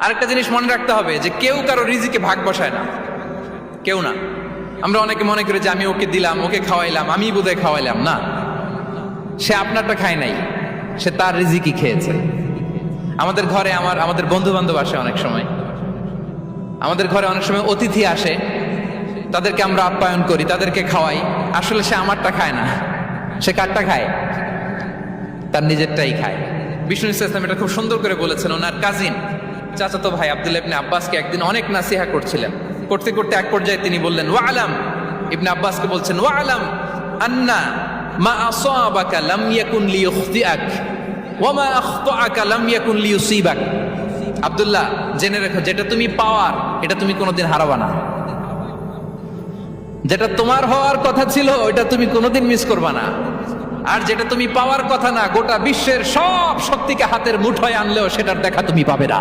আরেকটা জিনিস মনে রাখতে হবে যে কেউ কারো রিজিকে ভাগ বসায় না, কেউ না। আমরা অনেকে মনে করি যে আমি ওকে দিলাম, ওকে খাওয়াইলাম, আমি বোধহয় খাওয়াইলাম। না, সে আপনারটা খায় নাই, সে তার রিজিকই খেয়েছে। আমাদের ঘরে আমাদের বন্ধু বান্ধব আসে, অনেক সময় আমাদের ঘরে অনেক সময় অতিথি আসে, তাদেরকে আমরা আপ্যায়ন করি, তাদেরকে খাওয়াই। আসলে সে আমারটা খায় না, সে কারটা খায়? তার নিজেরটাই খায়। বিষ্ণু ইসলাম এটা খুব সুন্দর করে বলেছেন। ওনার কাজিন চাচাতো ভাই আব্দুল্লাহ ইবনে আব্বাসকে একদিন অনেক নাসিহা করছিলেন। করতে করতে এক পর্যায়ে তিনি বললেন, ওয়া আলাম, ইবনে আব্বাসকে বলছেন, ওয়া আলাম আন্না মা আসাবাকা লাম ইয়াকুন লিইখতিআক ওয়া মা আখতাআকা লাম ইয়াকুন লিইউসিবাক। আব্দুল্লাহ, জেনে রেখো, যেটা তুমি পাওয়ার এটা তুমি কোনোদিন হারাবা না। যেটা তোমার হওয়ার কথা ছিল ওটা তুমি কোনোদিন মিস করবা না। আর যেটা তুমি পাওয়ার কথা না, গোটা বিশ্বের সব শক্তিকে হাতের মুঠোয় আনলেও সেটার দেখা তুমি পাবে না।